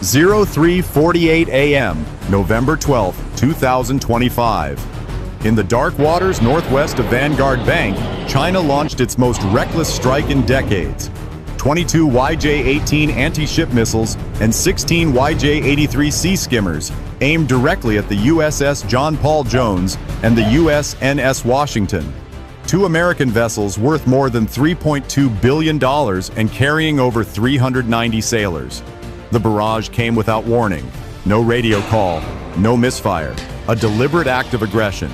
03:48 a.m., November 12, 2025. In the dark waters northwest of Vanguard Bank, China launched its most reckless strike in decades. 22 YJ-18 anti-ship missiles and 16 YJ-83 sea skimmers aimed directly at the USS John Paul Jones and the USNS Washington, two American vessels worth more than $3.2 billion and carrying over 390 sailors. The barrage came without warning. No radio call, no misfire, a deliberate act of aggression.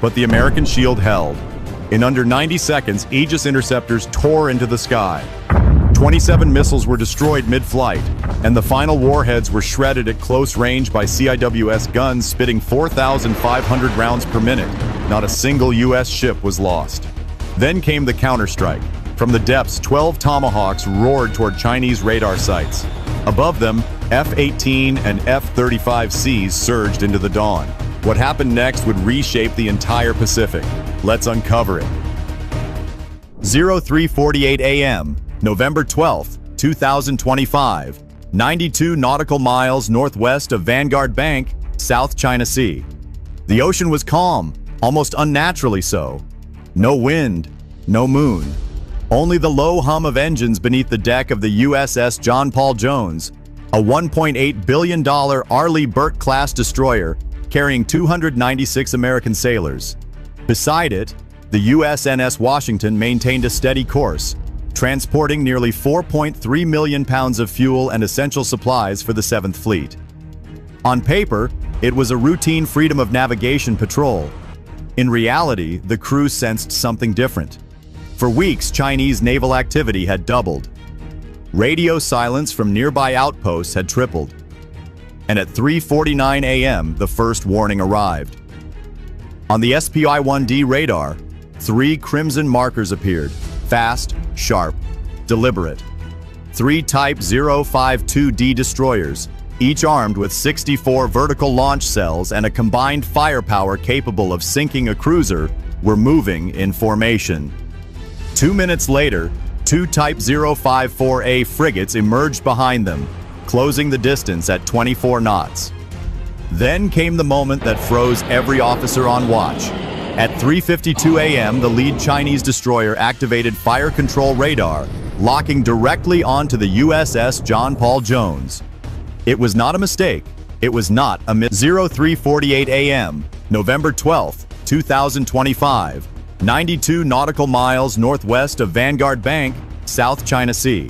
But the American shield held. In under 90 seconds, Aegis interceptors tore into the sky. 27 missiles were destroyed mid-flight, and the final warheads were shredded at close range by CIWS guns spitting 4,500 rounds per minute. Not a single U.S. ship was lost. Then came the counterstrike. From the depths, 12 Tomahawks roared toward Chinese radar sites. Above them, F-18 and F-35Cs surged into the dawn. What happened next would reshape the entire Pacific. Let's uncover it. 03:48 a.m., November 12, 2025, 92 nautical miles northwest of Vanguard Bank, South China Sea. The ocean was calm, almost unnaturally so. No wind, no moon. Only the low hum of engines beneath the deck of the USS John Paul Jones, a $1.8 billion Arleigh Burke-class destroyer carrying 296 American sailors. Beside it, the USNS Washington maintained a steady course, transporting nearly 4.3 million pounds of fuel and essential supplies for the 7th Fleet. On paper, it was a routine freedom of navigation patrol. In reality, the crew sensed something different. For weeks, Chinese naval activity had doubled. Radio silence from nearby outposts had tripled. And at 3:49 a.m., the first warning arrived. On the SPI-1D radar, 3 crimson markers appeared, fast, sharp, deliberate. 3 Type 052D destroyers, each armed with 64 vertical launch cells and a combined firepower capable of sinking a cruiser, were moving in formation. 2 minutes later, 2 Type 054A frigates emerged behind them, closing the distance at 24 knots. Then came the moment that froze every officer on watch. At 3:52 a.m., the lead Chinese destroyer activated fire control radar, locking directly onto the USS John Paul Jones. It was not a mistake. It was not a 03:48 a.m., November 12, 2025, 92 nautical miles northwest of Vanguard Bank, South China Sea.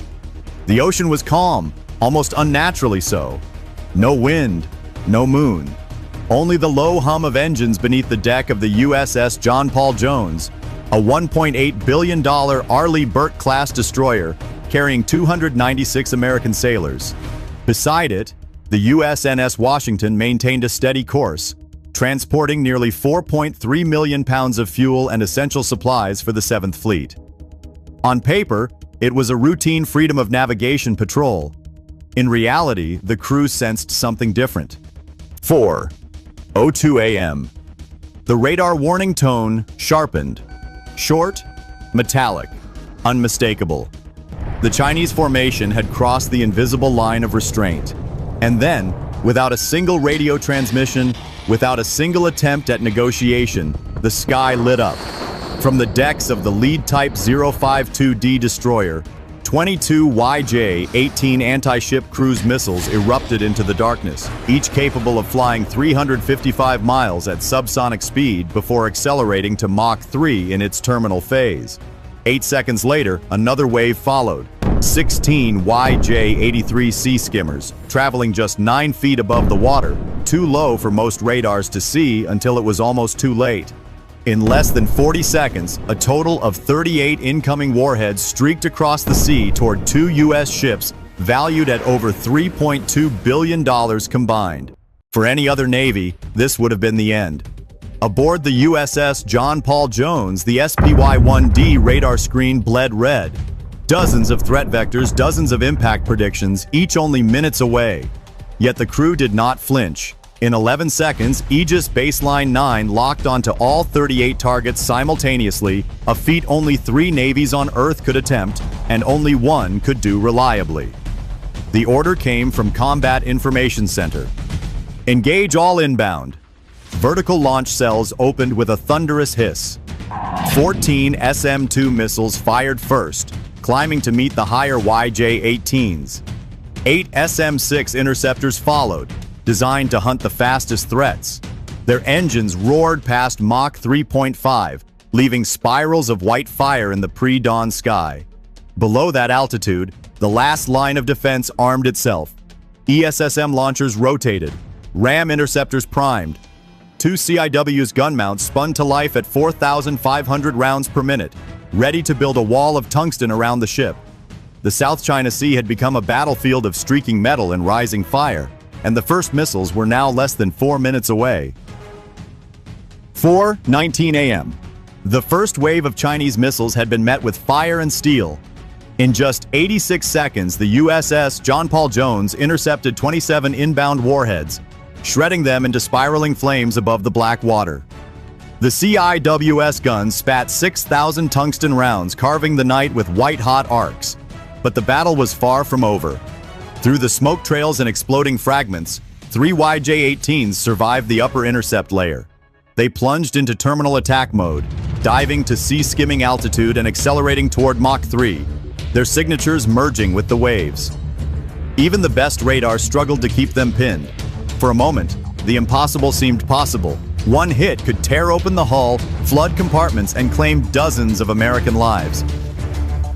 The ocean was calm, almost unnaturally so. No wind, no moon. Only the low hum of engines beneath the deck of the USS John Paul Jones, a $1.8 billion Arleigh Burke-class destroyer carrying 296 American sailors. Beside it, the USNS Washington maintained a steady course, transporting nearly 4.3 million pounds of fuel and essential supplies for the 7th Fleet. On paper, it was a routine freedom of navigation patrol. In reality, the crew sensed something different. 4:02 a.m. The radar warning tone sharpened. Short, metallic, unmistakable. The Chinese formation had crossed the invisible line of restraint. And then, without a single radio transmission, without a single attempt at negotiation, the sky lit up. From the decks of the lead Type 052D destroyer, 22 YJ-18 anti-ship cruise missiles erupted into the darkness, each capable of flying 355 miles at subsonic speed before accelerating to Mach 3 in its terminal phase. 8 seconds later, another wave followed. 16 YJ-83 sea skimmers, traveling just 9 feet above the water, too low for most radars to see until it was almost too late. In less than 40 seconds, a total of 38 incoming warheads streaked across the sea toward 2 U.S. ships valued at over $3.2 billion combined. For any other navy, this would have been the end. Aboard the USS John Paul Jones, the SPY-1D radar screen bled red. Dozens of threat vectors, dozens of impact predictions, each only minutes away. Yet the crew did not flinch. In 11 seconds, Aegis Baseline 9 locked onto all 38 targets simultaneously, a feat only 3 navies on Earth could attempt, and only one could do reliably. The order came from Combat Information Center. Engage all inbound. Vertical launch cells opened with a thunderous hiss. 14 SM-2 missiles fired first, climbing to meet the higher YJ-18s. 8 SM-6 interceptors followed, designed to hunt the fastest threats. Their engines roared past Mach 3.5, leaving spirals of white fire in the pre-dawn sky. Below that altitude, the last line of defense armed itself. ESSM launchers rotated, RAM interceptors primed. 2 CIW's gun mounts spun to life at 4,500 rounds per minute, ready to build a wall of tungsten around the ship. The South China Sea had become a battlefield of streaking metal and rising fire, and the first missiles were now less than 4 minutes away. 4:19 a.m. The first wave of Chinese missiles had been met with fire and steel. In just 86 seconds, the USS John Paul Jones intercepted 27 inbound warheads, shredding them into spiraling flames above the black water. The CIWS guns spat 6,000 tungsten rounds, carving the night with white-hot arcs. But the battle was far from over. Through the smoke trails and exploding fragments, 3 YJ-18s survived the upper intercept layer. They plunged into terminal attack mode, diving to sea-skimming altitude and accelerating toward Mach 3, their signatures merging with the waves. Even the best radar struggled to keep them pinned. For a moment, the impossible seemed possible. One hit could tear open the hull, flood compartments, and claim dozens of American lives.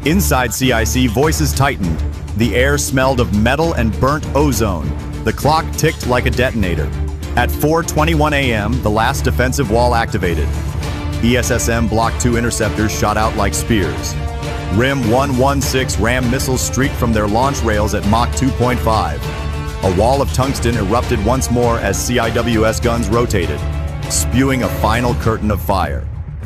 Inside CIC, voices tightened. The air smelled of metal and burnt ozone. The clock ticked like a detonator. At 4:21 a.m., the last defensive wall activated. ESSM Block 2 interceptors shot out like spears. RIM 116 RAM missiles streaked from their launch rails at Mach 2.5. A wall of tungsten erupted once more as CIWS guns rotated, spewing a final curtain of fire.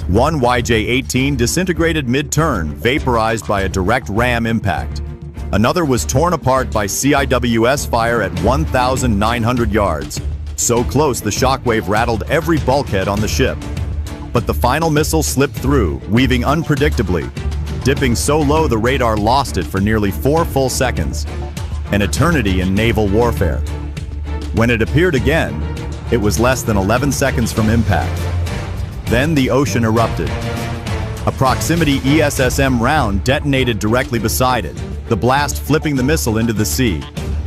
One YJ-18 disintegrated mid-turn, vaporized by a direct RAM impact. Another was torn apart by CIWS fire at 1,900 yards, so close the shockwave rattled every bulkhead on the ship. But the final missile slipped through, weaving unpredictably, dipping so low the radar lost it for nearly 4 full seconds. An eternity in naval warfare. When it appeared again, it was less than 11 seconds from impact. Then the ocean erupted. A proximity ESSM round detonated directly beside it, the blast flipping the missile into the sea.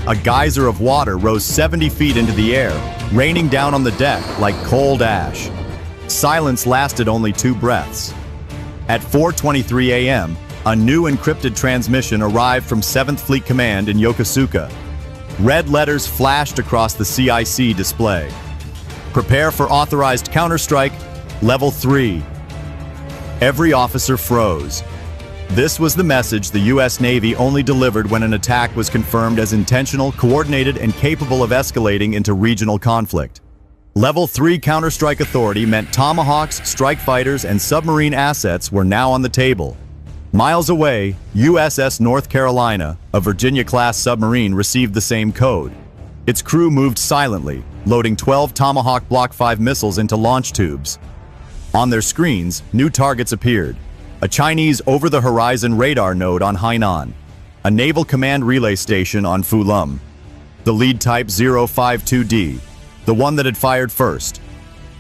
A geyser of water rose 70 feet into the air, raining down on the deck like cold ash. Silence lasted only 2 breaths. At 4:23 a.m., a new encrypted transmission arrived from 7th Fleet Command in Yokosuka. Red letters flashed across the CIC display. Prepare for authorized counterstrike, Level 3. Every officer froze. This was the message the U.S. Navy only delivered when an attack was confirmed as intentional, coordinated, and capable of escalating into regional conflict. Level 3 counterstrike authority meant Tomahawks, strike fighters, and submarine assets were now on the table. Miles away, USS North Carolina, a Virginia-class submarine, received the same code. Its crew moved silently, loading 12 Tomahawk Block 5 missiles into launch tubes. On their screens, new targets appeared. A Chinese over-the-horizon radar node on Hainan, a naval command relay station on Fulum, the lead type 052D, the one that had fired first.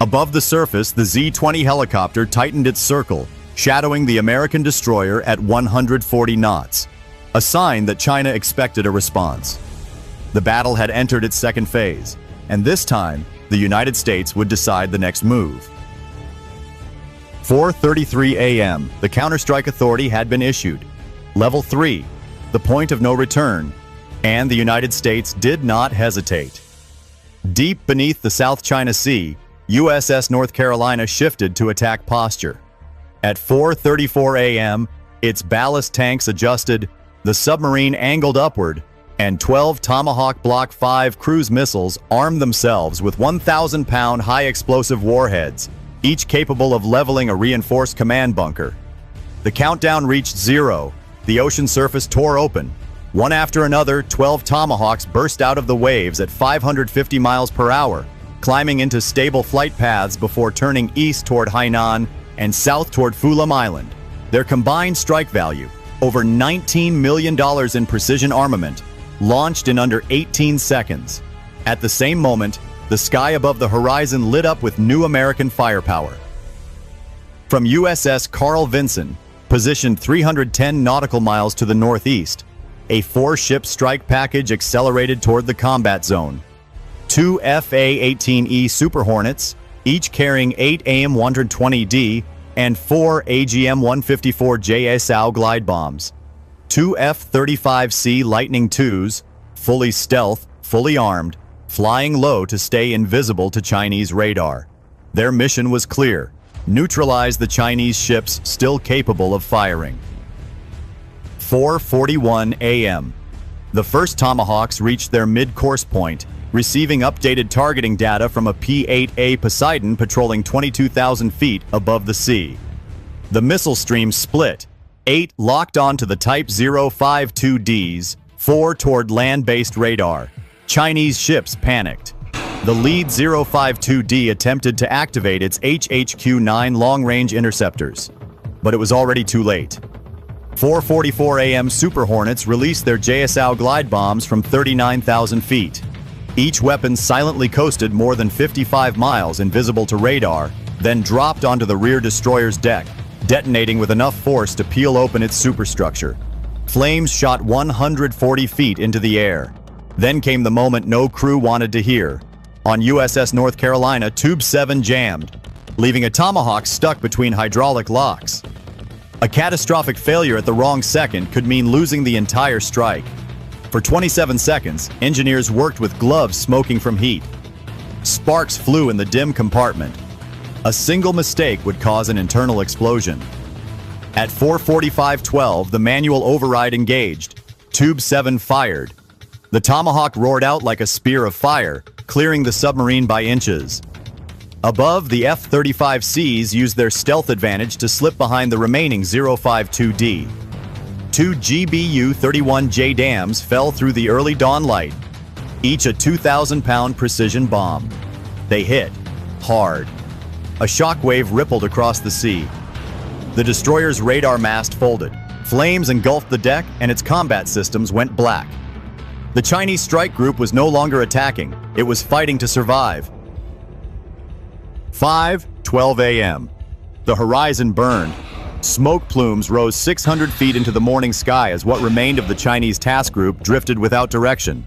Above the surface, the Z-20 helicopter tightened its circle, shadowing the American destroyer at 140 knots, a sign that China expected a response. The battle had entered its second phase, and this time, the United States would decide the next move. 4:33 a.m., the counterstrike authority had been issued. Level 3, the point of no return, and the United States did not hesitate. Deep beneath the South China Sea, USS North Carolina shifted to attack posture. At 4:34 a.m., its ballast tanks adjusted, the submarine angled upward, and 12 Tomahawk Block 5 cruise missiles armed themselves with 1,000-pound high-explosive warheads, each capable of leveling a reinforced command bunker. The countdown reached 0. The ocean surface tore open. One after another, 12 Tomahawks burst out of the waves at 550 miles per hour, climbing into stable flight paths before turning east toward Hainan and south toward Fulum Island. Their combined strike value, over $19 million in precision armament, launched in under 18 seconds. At the same moment, the sky above the horizon lit up with new American firepower. From USS Carl Vinson, positioned 310 nautical miles to the northeast, a 4-ship strike package accelerated toward the combat zone. 2 FA-18E Super Hornets, each carrying 8 AIM-120D and 4 AGM-154J SAO glide bombs. 2 F-35C Lightning IIs, fully stealth, fully armed, flying low to stay invisible to Chinese radar. Their mission was clear: neutralize the Chinese ships still capable of firing. 4:41 a.m. The first Tomahawks reached their mid-course point, receiving updated targeting data from a P-8A Poseidon patrolling 22,000 feet above the sea. The missile stream split, 8 locked onto the Type 052Ds, 4 toward land-based radar. Chinese ships panicked. The lead 052D attempted to activate its HHQ-9 long-range interceptors, but it was already too late. 4:44 a.m. Super Hornets released their JSOW glide bombs from 39,000 feet. Each weapon silently coasted more than 55 miles invisible to radar, then dropped onto the rear destroyer's deck, detonating with enough force to peel open its superstructure. Flames shot 140 feet into the air. Then came the moment no crew wanted to hear. On USS North Carolina, Tube 7 jammed, leaving a Tomahawk stuck between hydraulic locks. A catastrophic failure at the wrong second could mean losing the entire strike. For 27 seconds, engineers worked with gloves smoking from heat. Sparks flew in the dim compartment. A single mistake would cause an internal explosion. At 4:45:12, the manual override engaged. Tube 7 fired. The Tomahawk roared out like a spear of fire, clearing the submarine by inches. Above, the F-35Cs used their stealth advantage to slip behind the remaining 052D. 2 GBU-31J dams fell through the early dawn light, each a 2,000-pound precision bomb. They hit hard. A shockwave rippled across the sea. The destroyer's radar mast folded. Flames engulfed the deck, and its combat systems went black. The Chinese strike group was no longer attacking. It was fighting to survive. 5:12 a.m. The horizon burned. Smoke plumes rose 600 feet into the morning sky as what remained of the Chinese task group drifted without direction.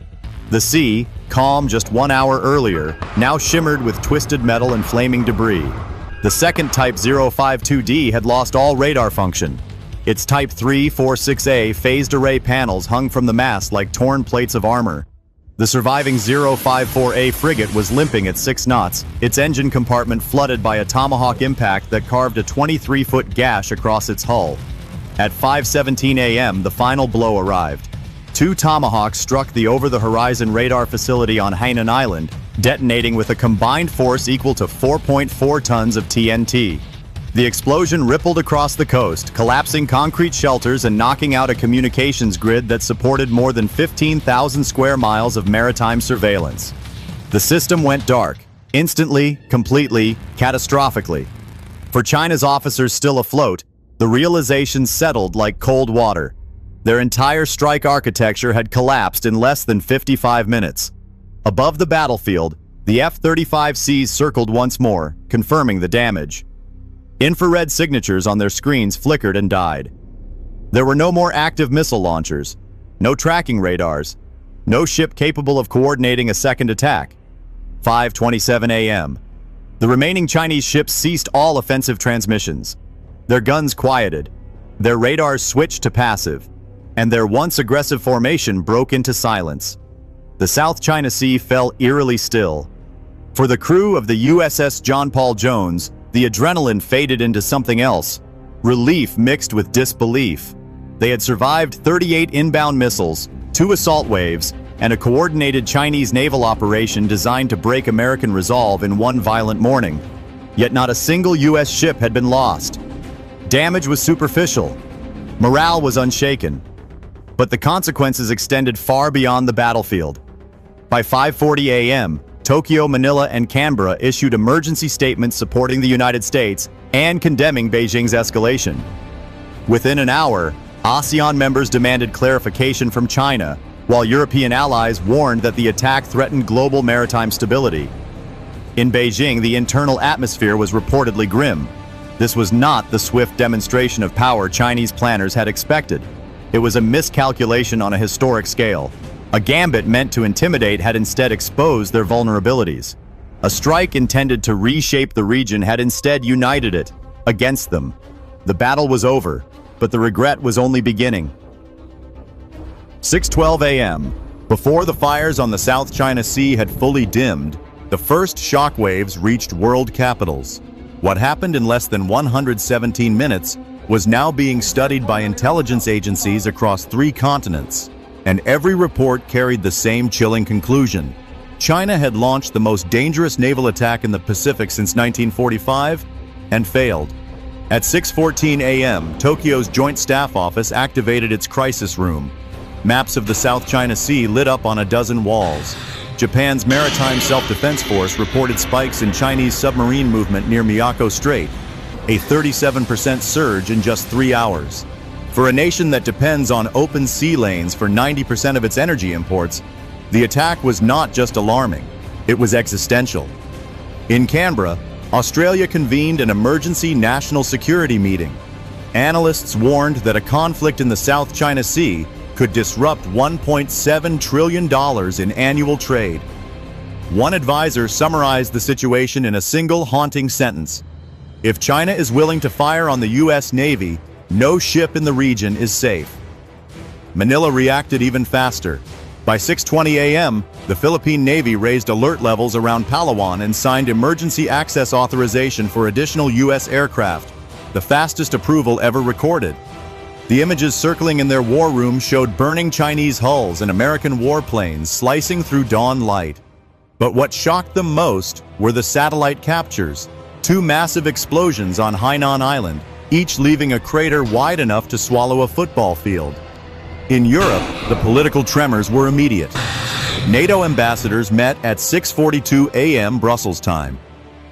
The sea, calm just 1 hour earlier, now shimmered with twisted metal and flaming debris. The second Type 052D had lost all radar function. Its Type 346A phased array panels hung from the mast like torn plates of armor. The surviving 054A frigate was limping at 6 knots, its engine compartment flooded by a Tomahawk impact that carved a 23-foot gash across its hull. At 5:17 a.m., the final blow arrived. 2 Tomahawks struck the over-the-horizon radar facility on Hainan Island, detonating with a combined force equal to 4.4 tons of TNT. The explosion rippled across the coast, collapsing concrete shelters and knocking out a communications grid that supported more than 15,000 square miles of maritime surveillance. The system went dark, instantly, completely, catastrophically. For China's officers still afloat, the realization settled like cold water. Their entire strike architecture had collapsed in less than 55 minutes. Above the battlefield, the F-35Cs circled once more, confirming the damage. Infrared signatures on their screens flickered and died. There were no more active missile launchers, no tracking radars, no ship capable of coordinating a second attack. 5:27 a.m. The remaining Chinese ships ceased all offensive transmissions. Their guns quieted, their radars switched to passive, and their once aggressive formation broke into silence. The South China Sea fell eerily still. For the crew of the USS John Paul Jones, the adrenaline faded into something else, relief mixed with disbelief. They had survived 38 inbound missiles, 2 assault waves, and a coordinated Chinese naval operation designed to break American resolve in one violent morning. Yet not a single U.S. ship had been lost. Damage was superficial. Morale was unshaken. But the consequences extended far beyond the battlefield. By 5:40 a.m., Tokyo, Manila, and Canberra issued emergency statements supporting the United States and condemning Beijing's escalation. Within an hour, ASEAN members demanded clarification from China, while European allies warned that the attack threatened global maritime stability. In Beijing, the internal atmosphere was reportedly grim. This was not the swift demonstration of power Chinese planners had expected. It was a miscalculation on a historic scale. A gambit meant to intimidate had instead exposed their vulnerabilities. A strike intended to reshape the region had instead united it against them. The battle was over, but the regret was only beginning. 6:12 a.m. Before the fires on the South China Sea had fully dimmed, the first shockwaves reached world capitals. What happened in less than 117 minutes was now being studied by intelligence agencies across 3 continents, and every report carried the same chilling conclusion. China had launched the most dangerous naval attack in the Pacific since 1945 and failed. At 6:14 a.m., Tokyo's Joint Staff Office activated its crisis room. Maps of the South China Sea lit up on a dozen walls. Japan's Maritime Self-Defense Force reported spikes in Chinese submarine movement near Miyako Strait, a 37% surge in just 3 hours. For a nation that depends on open sea lanes for 90% of its energy imports, the attack was not just alarming, it was existential. In Canberra, Australia convened an emergency national security meeting. Analysts warned that a conflict in the South China Sea could disrupt $1.7 trillion in annual trade. One advisor summarized the situation in a single haunting sentence: "If China is willing to fire on the US Navy, no ship in the region is safe." Manila reacted even faster. By 6:20 a.m., the Philippine Navy raised alert levels around Palawan and signed emergency access authorization for additional US aircraft, the fastest approval ever recorded. The images circling in their war room showed burning Chinese hulls and American warplanes slicing through dawn light. But what shocked them most were the satellite captures: 2 massive explosions on Hainan Island, each leaving a crater wide enough to swallow a football field. In Europe, the political tremors were immediate. NATO ambassadors met at 6:42 a.m. Brussels time.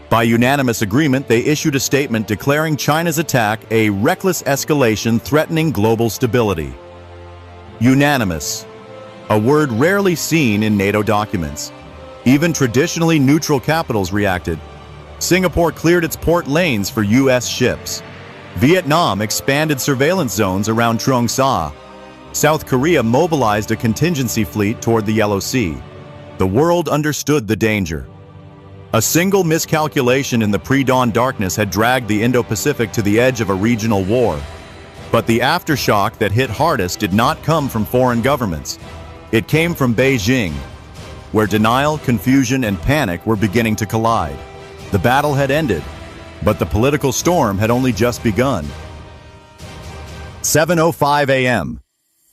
By unanimous agreement, they issued a statement declaring China's attack a reckless escalation threatening global stability. Unanimous, a word rarely seen in NATO documents. Even traditionally neutral capitals reacted. Singapore cleared its port lanes for US ships. Vietnam expanded surveillance zones around Truong Sa. South Korea mobilized a contingency fleet toward the Yellow Sea. The world understood the danger. A single miscalculation in the pre-dawn darkness had dragged the Indo-Pacific to the edge of a regional war. But the aftershock that hit hardest did not come from foreign governments. It came from Beijing, where denial, confusion, and panic were beginning to collide. The battle had ended, but the political storm had only just begun. 7:05 a.m.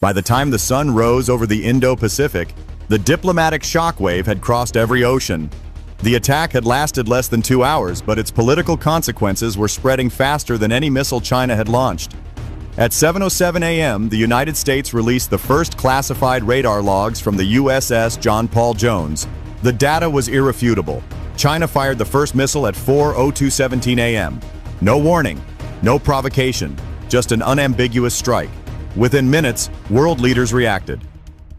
By the time the sun rose over the Indo-Pacific, the diplomatic shockwave had crossed every ocean. The attack had lasted less than 2 hours, but its political consequences were spreading faster than any missile China had launched. At 7:07 a.m., the United States released the first classified radar logs from the USS John Paul Jones. The data was irrefutable. China fired the first missile at 4:02:17 a.m. No warning, no provocation, just an unambiguous strike. Within minutes, world leaders reacted.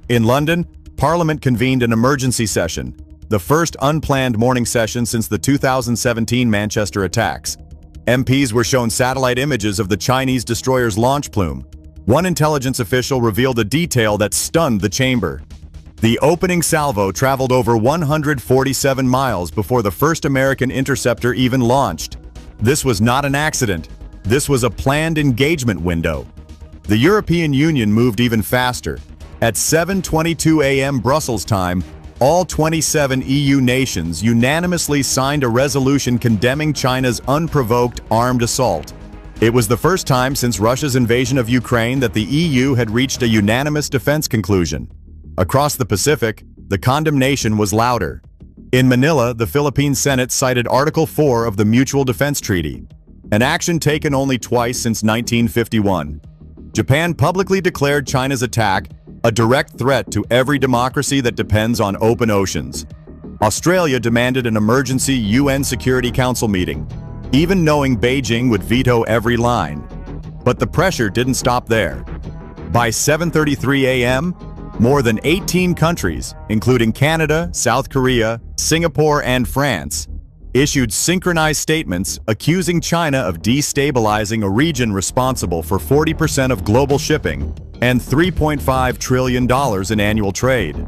In London, Parliament convened an emergency session, the first unplanned morning session since the 2017 Manchester attacks. MPs were shown satellite images of the Chinese destroyer's launch plume. One intelligence official revealed a detail that stunned the chamber. The opening salvo traveled over 147 miles before the first American interceptor even launched. This was not an accident. This was a planned engagement window. The European Union moved even faster. At 7:22 a.m. Brussels time, all 27 EU nations unanimously signed a resolution condemning China's unprovoked armed assault. It was the first time since Russia's invasion of Ukraine that the EU had reached a unanimous defense conclusion. Across the Pacific, the condemnation was louder. In Manila, the Philippine Senate cited Article 4 of the Mutual Defense Treaty, an action taken only twice since 1951. Japan publicly declared China's attack a direct threat to every democracy that depends on open oceans. Australia demanded an emergency UN Security Council meeting, even knowing Beijing would veto every line. But the pressure didn't stop there. By 7:33 a.m., More than 18 countries, including Canada, South Korea, Singapore, and France, issued synchronized statements accusing China of destabilizing a region responsible for 40% of global shipping and $3.5 trillion in annual trade.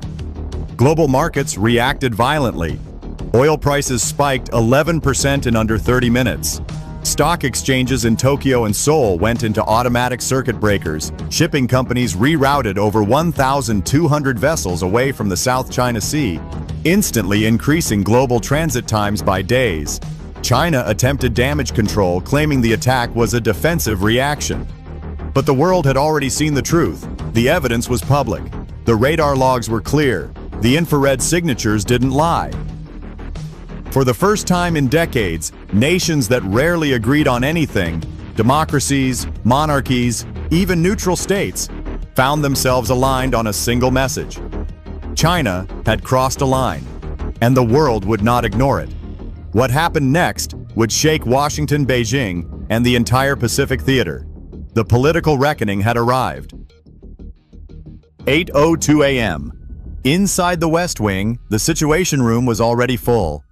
Global markets reacted violently. Oil prices spiked 11% in under 30 minutes. Stock exchanges in Tokyo and Seoul went into automatic circuit breakers. Shipping companies rerouted over 1,200 vessels away from the South China Sea, instantly increasing global transit times by days. China attempted damage control, claiming the attack was a defensive reaction. But the world had already seen the truth. The evidence was public. The radar logs were clear. The infrared signatures didn't lie. For the first time in decades, nations that rarely agreed on anything, democracies, monarchies, even neutral states, found themselves aligned on a single message. China had crossed a line, and the world would not ignore it. What happened next would shake Washington, Beijing, and the entire Pacific theater. The political reckoning had arrived. 8:02 a.m. Inside the West Wing, the Situation Room was already full.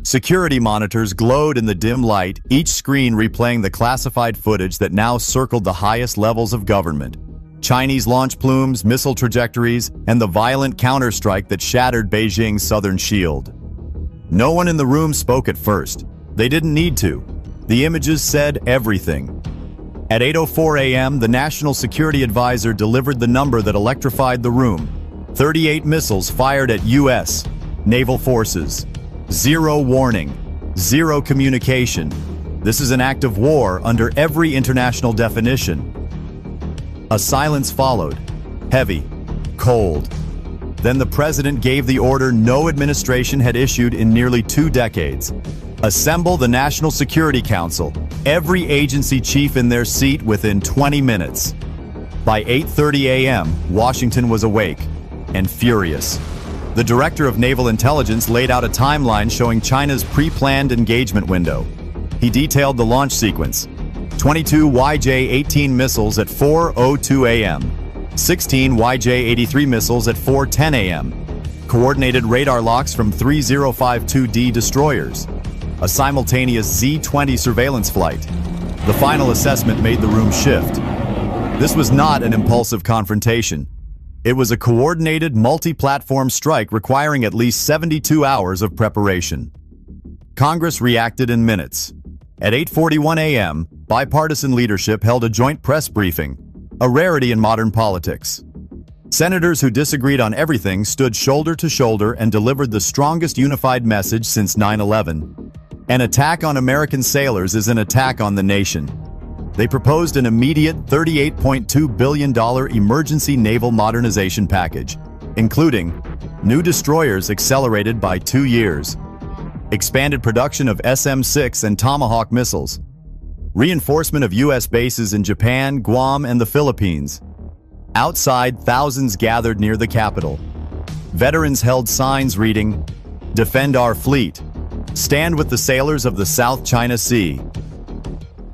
Security monitors glowed in the dim light, each screen replaying the classified footage that now circled the highest levels of government. Chinese launch plumes, missile trajectories, and the violent counterstrike that shattered Beijing's southern shield. No one in the room spoke at first. They didn't need to. The images said everything. At 8:04 a.m., the National Security Advisor delivered the number that electrified the room. 38 missiles fired at U.S. naval forces. Zero warning, zero communication. This is an act of war under every international definition. A silence followed, heavy, cold. Then the president gave the order no administration had issued in nearly 2 decades. Assemble the National Security Council, every agency chief in their seat within 20 minutes. By 8:30 a.m., Washington was awake and furious. The director of naval intelligence laid out a timeline showing China's pre-planned engagement window. He detailed the launch sequence: 22 YJ-18 missiles at 4:02 a.m., 16 YJ-83 missiles at 4:10 a.m., coordinated radar locks from 3052D destroyers, a simultaneous Z-20 surveillance flight. The final assessment made the room shift. This was not an impulsive confrontation. It was a coordinated, multi-platform strike requiring at least 72 hours of preparation. Congress reacted in minutes. At 8:41 a.m., bipartisan leadership held a joint press briefing, a rarity in modern politics. Senators who disagreed on everything stood shoulder to shoulder and delivered the strongest unified message since 9/11. An attack on American sailors is an attack on the nation. They proposed an immediate $38.2 billion emergency naval modernization package, including new destroyers accelerated by 2 years, expanded production of SM-6 and Tomahawk missiles, reinforcement of U.S. bases in Japan, Guam, and the Philippines. Outside, thousands gathered near the Capitol. Veterans held signs reading, "Defend our fleet. Stand with the sailors of the South China Sea."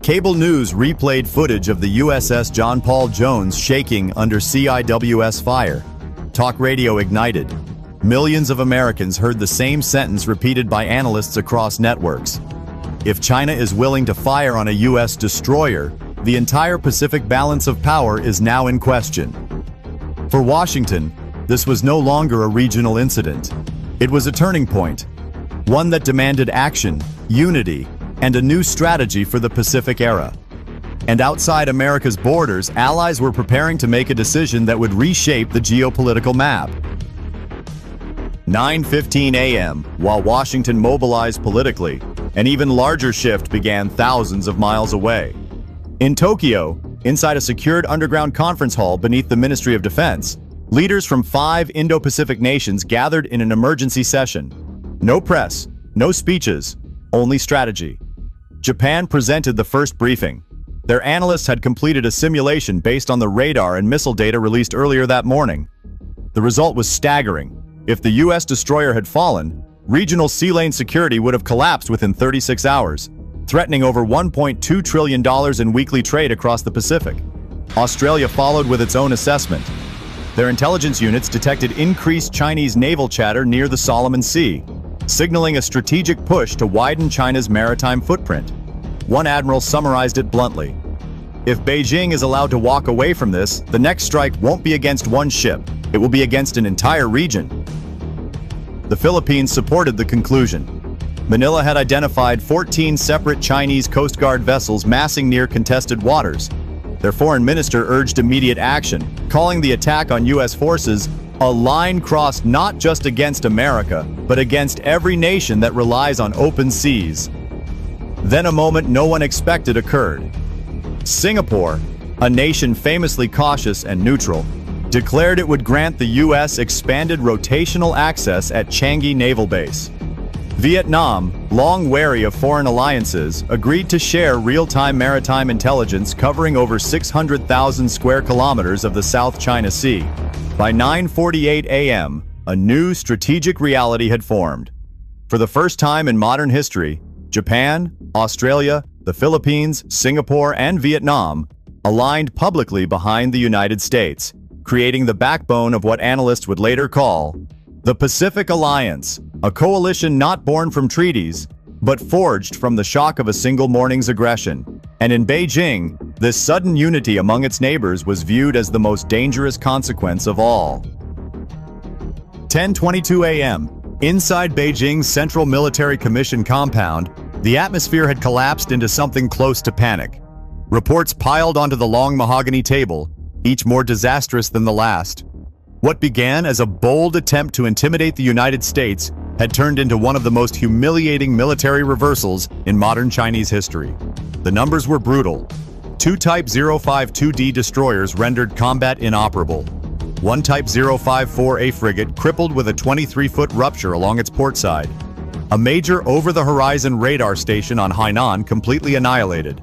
Cable news replayed footage of the USS John Paul Jones shaking under CIWS fire. Talk radio ignited. Millions of Americans heard the same sentence repeated by analysts across networks. If China is willing to fire on a U.S. destroyer, the entire Pacific balance of power is now in question. For Washington, this was no longer a regional incident. It was a turning point, one that demanded action, unity, and a new strategy for the Pacific era. And outside America's borders, allies were preparing to make a decision that would reshape the geopolitical map. 9:15 a.m., while Washington mobilized politically, an even larger shift began thousands of miles away. In Tokyo, inside a secured underground conference hall beneath the Ministry of Defense, leaders from 5 Indo-Pacific nations gathered in an emergency session. No press, no speeches, only strategy. Japan presented the first briefing. Their analysts had completed a simulation based on the radar and missile data released earlier that morning. The result was staggering. If the U.S. destroyer had fallen, regional sea lane security would have collapsed within 36 hours, threatening over $1.2 trillion in weekly trade across the Pacific. Australia followed with its own assessment. Their intelligence units detected increased Chinese naval chatter near the Solomon Sea, signaling a strategic push to widen China's maritime footprint. One admiral summarized it bluntly: "If Beijing is allowed to walk away from this, the next strike won't be against one ship, it will be against an entire region." The Philippines supported the conclusion. Manila had identified 14 separate Chinese Coast Guard vessels massing near contested waters. Their foreign minister urged immediate action, calling the attack on U.S. forces a line crossed not just against America, but against every nation that relies on open seas. Then a moment no one expected occurred. Singapore, a nation famously cautious and neutral, declared it would grant the U.S. expanded rotational access at Changi Naval Base. Vietnam, long wary of foreign alliances, agreed to share real-time maritime intelligence covering over 600,000 square kilometers of the South China Sea. By 9:48 a.m., a new strategic reality had formed. For the first time in modern history, Japan, Australia, the Philippines, Singapore, and Vietnam aligned publicly behind the United States, creating the backbone of what analysts would later call the Pacific Alliance, a coalition not born from treaties, but forged from the shock of a single morning's aggression. And in Beijing, this sudden unity among its neighbors was viewed as the most dangerous consequence of all. 10:22 a.m. Inside Beijing's Central Military Commission compound, the atmosphere had collapsed into something close to panic. Reports piled onto the long mahogany table, each more disastrous than the last. What began as a bold attempt to intimidate the United States had turned into one of the most humiliating military reversals in modern Chinese history. The numbers were brutal. 2 Type 052D destroyers rendered combat inoperable. 1 Type 054A frigate crippled with a 23-foot rupture along its port side. A major over-the-horizon radar station on Hainan completely annihilated.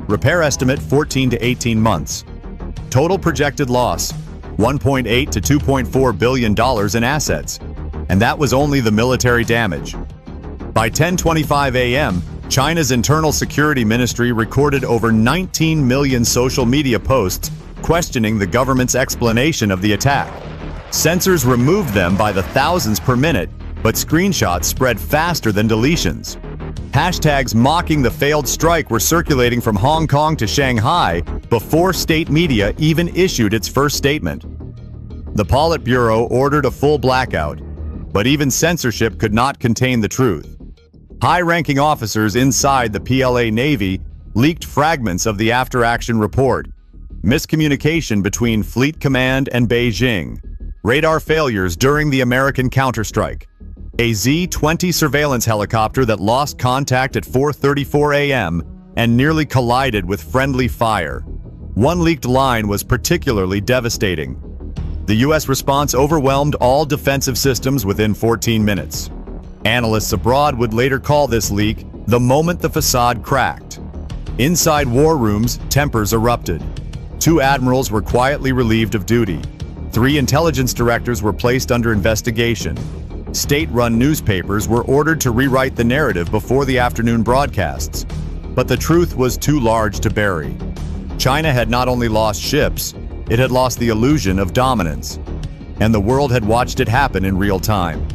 Repair estimate 14 to 18 months. Total projected loss, $1.8 to $2.4 billion in assets. And that was only the military damage. By 10:25 a.m., China's Internal Security Ministry recorded over 19 million social media posts questioning the government's explanation of the attack. Censors removed them by the thousands per minute, but screenshots spread faster than deletions. Hashtags mocking the failed strike were circulating from Hong Kong to Shanghai before state media even issued its first statement. The Politburo ordered a full blackout, but even censorship could not contain the truth. High-ranking officers inside the PLA Navy leaked fragments of the after-action report. Miscommunication between Fleet Command and Beijing. Radar failures during the American counterstrike. A Z-20 surveillance helicopter that lost contact at 4:34 a.m. and nearly collided with friendly fire. One leaked line was particularly devastating. The U.S. response overwhelmed all defensive systems within 14 minutes. Analysts abroad would later call this leak the moment the facade cracked. Inside war rooms, tempers erupted. 2 admirals were quietly relieved of duty. 3 intelligence directors were placed under investigation. State-run newspapers were ordered to rewrite the narrative before the afternoon broadcasts. But the truth was too large to bury. China had not only lost ships, it had lost the illusion of dominance. And the world had watched it happen in real time.